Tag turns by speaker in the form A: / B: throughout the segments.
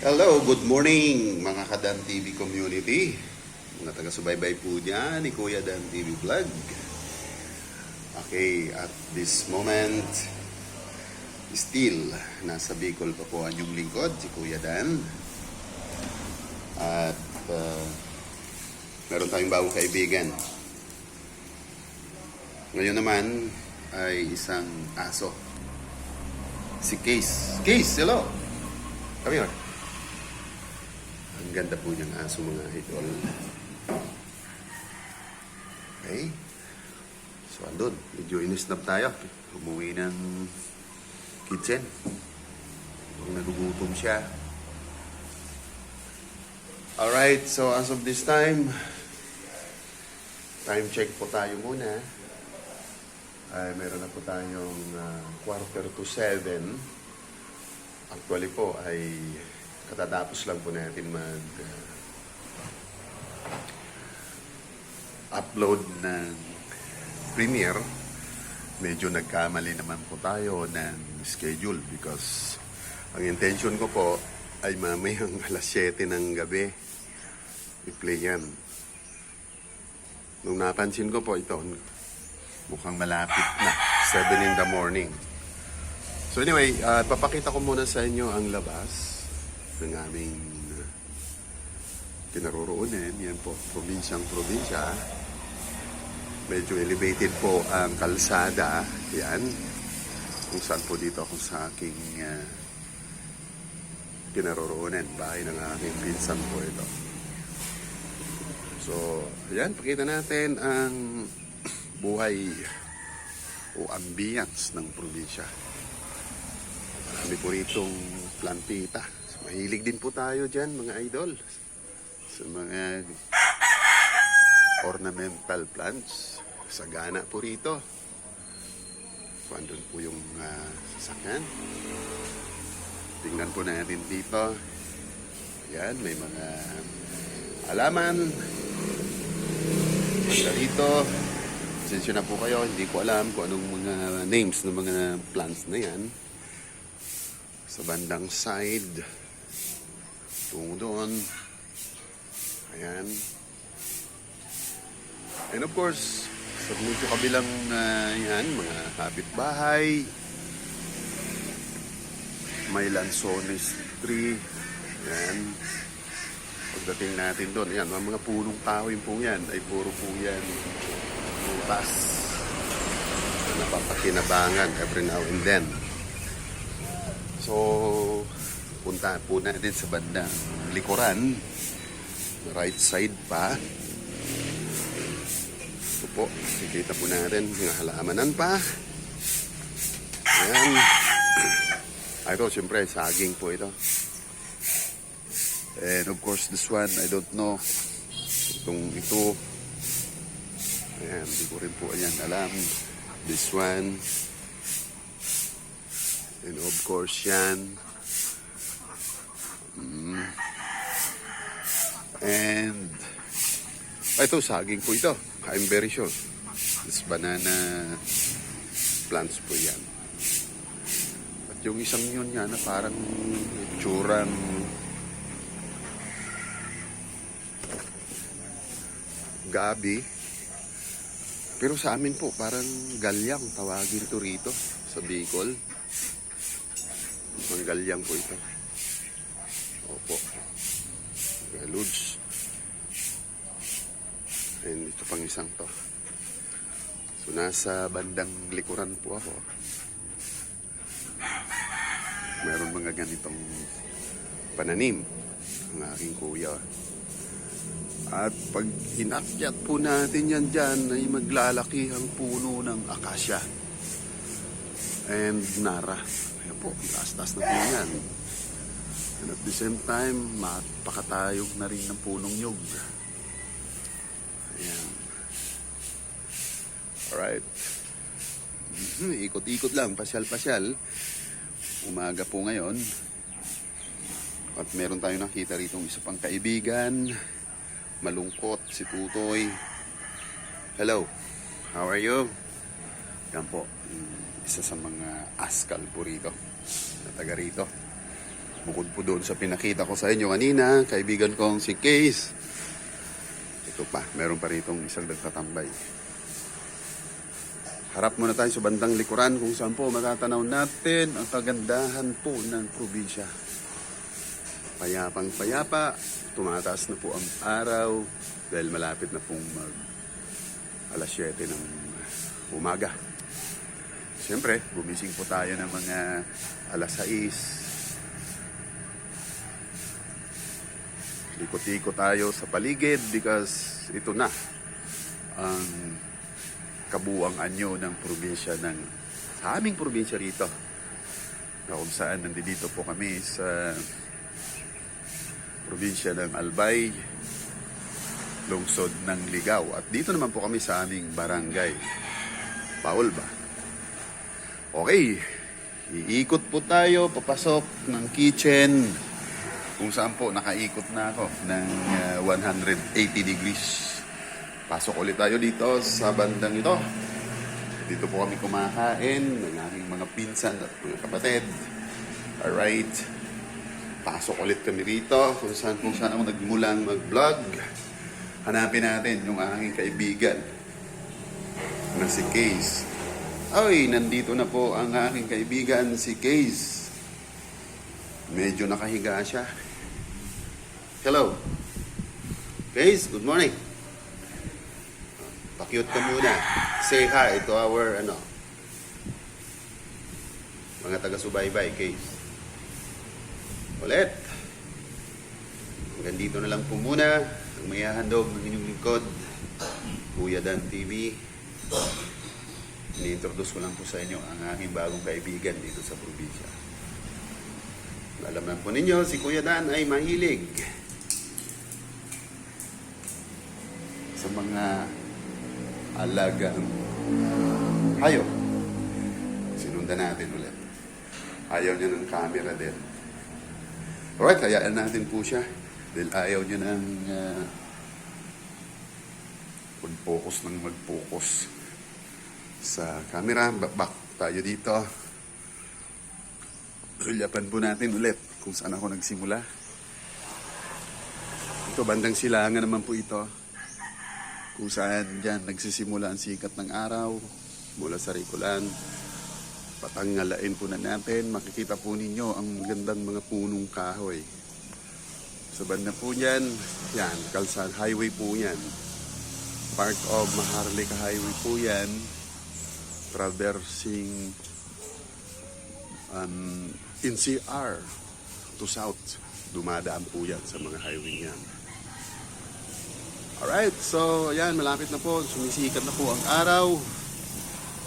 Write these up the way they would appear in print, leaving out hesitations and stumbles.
A: Hello, good morning mga ka-Dan TV community. Mga taga-subaybay po dyan ni Kuya Dan TV Vlog. Okay, at this moment, still, nasa Bicol pa po ang inyong lingkod, si Kuya Dan. At meron tayong bagong kaibigan. Ngayon naman ay isang aso. Si Case. Case, hello! Come here. Ang ganda po niyang aso, mga idol. Okay. So, andun. Medyo inisnap tayo. Umuwi ng kitchen. Kung nagugutom siya. Alright. So, as of this time check po tayo muna. Ay, meron na po tayong 6:45. Actually po ay katatapos lang po natin upload ng Premiere. Medyo nagkamali naman po tayo ng schedule because ang intention ko po ay mamayang alas 7 ng gabi i-play yan. Nung napansin ko po ito, mukhang malapit na 7 in the morning. So anyway, papakita ko muna sa inyo ang labas ng aming kinaroroonan. Yan po, probinsya. Medyo elevated po ang kalsada. Yan. Kung saan po dito ako sa aking kinaroroonan. Bahay ng aking pinsan po ito. So, yan. Pakita natin ang buhay o ambience ng probinsya. Marami po ritong plantita. Mahilig din po tayo dyan, mga idol, sa mga ornamental plants. Sagana po rito. So, andun po yung sasakyan. Tingnan po natin dito. Ayan, may mga halaman. Banda rito. Pasensya na po kayo, hindi ko alam kung anong mga names ng mga plants na yan. Sa bandang side, tungo doon. Ayan. And of course, sa medyo kabilang yan, mga kapitbahay. May lansones tree. Ayan. Pagdating natin doon, ayan, mga punong kahoy po yan, ay puro po yan butas na napapakinabangan every now and then. So, punta po natin sa bandang likuran, right side pa. Ito po, nakikita po natin mga halamanan pa. Ayan. Ito, siyempre, saging po ito. And of course, this one, I don't know. Ito. Ayan, hindi ko rin po ayan alam. This one. And of course, yan. And ito, saging po ito. I'm very sure. This banana plants po yan. At yung isang yun yan na parang tsurang gabi. Pero sa amin po, parang galyang tawagin to rito sa Bicol. Ang galyang po ito. Opo. Galuds. And ito pang isang to. So, nasa bandang likuran po ako. Meron mga ganitong pananim ang aking kuya. At pag hinakyat po natin yan dyan, ay maglalaki ang puno ng akasya and nara. Ayan po, taas-taas na po yan. And at the same time, mapakatayog na rin ng punong nyug. Ayan. Alright. Ikot-ikot lang, pasyal-pasyal. Umaga po ngayon. At meron tayo nakita rito isa pang kaibigan. Malungkot, si Tutoy. Hello, how are you? Yan po, isa sa mga askal po rito, na taga rito. Bukod po doon sa pinakita ko sa inyo kanina, kaibigan kong si Case. Ito pa, meron pa ritong isang nagtatambay. Harap muna tayo sa bandang likuran kung saan po matatanaw natin ang kagandahan po ng probinsya. Payapang payapa, tumataas na po ang araw dahil malapit na pong alas 7 ng umaga. Siyempre, gumising po tayo ng mga alas 6. Ikot-ikot tayo sa paligid because ito na ang kabuang anyo ng probinsya sa aming probinsya rito. Na kung saan nandito po kami sa probinsya ng Albay, lungsod ng Ligao. At dito naman po kami sa aming barangay, Paolba. Okay, iikot po tayo, papasok ng kitchen, kung saan po nakaikot na ako ng 180 degrees. Pasok ulit tayo dito sa bandang ito. Dito po kami kumakain ng aking mga pinsan at mga kapatid. Alright. Pasok ulit kami rito kung saan ako nagmulang mag-vlog. Hanapin natin yung aking kaibigan na si Case. Ay, nandito na po ang aking kaibigan si Case. Medyo nakahiga siya. Hello. Case, good morning. Pakyut ka muna. Say hi to our, mga taga-subaybay, Case. Ulit. Hanggang dito na lang po muna ang may hahandog ng inyong lingkod, Kuya Dan TV. Ini-introduce ko lang po sa inyo ang aking bagong kaibigan dito sa probinsya. Alam lang po ninyo, si Kuya Dan ay mahilig sa mga alagang hayop. Sinundan natin ulit. Ayaw niya ng camera din. Alright, hayaan natin po siya. Dahil ayaw niya ng mag-focus sa camera. Back tayo dito. Ulyapan po natin ulit kung saan ako nagsimula. Ito, bandang silangan naman po ito. Kung saan dyan nagsisimula ang sikat ng araw mula sa Ricolan. Patanggalain po na natin. Makikita po ninyo ang gandang mga punong kahoy. Sa banda po yan, Kalsad Highway po yan. Part of Maharlika Highway po yan. Traversing NCR to south. Dumadaan po yan sa mga highway yan. Alright, so ayan, malapit na po. Sumisikat na po ang araw.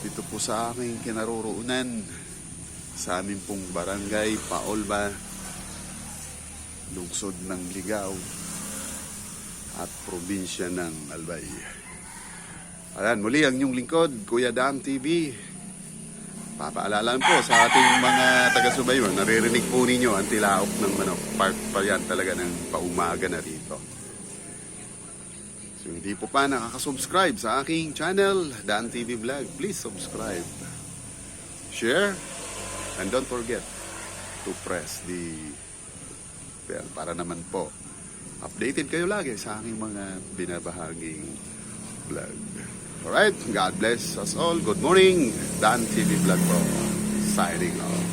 A: Dito po sa aking kinaroroonan. Sa aming pong barangay, Paolba. Lungsod ng Ligao. At probinsya ng Albay. Ayan, muli ang inyong lingkod, Kuya Dan TV. Papaalala po sa ating mga taga-subaybay, naririnig po ninyo ang tilaok ng manok. Part pa yan talaga ng paumaga na rito. So hindi po pa nakaka-subscribe sa aking channel, Dan TV Vlog, please subscribe, share, and don't forget to press the bell para naman po updated kayo lagi sa aking mga binabahaging vlog. Alright, God bless us all. Good morning. Dan TV Vlog po. Signing off.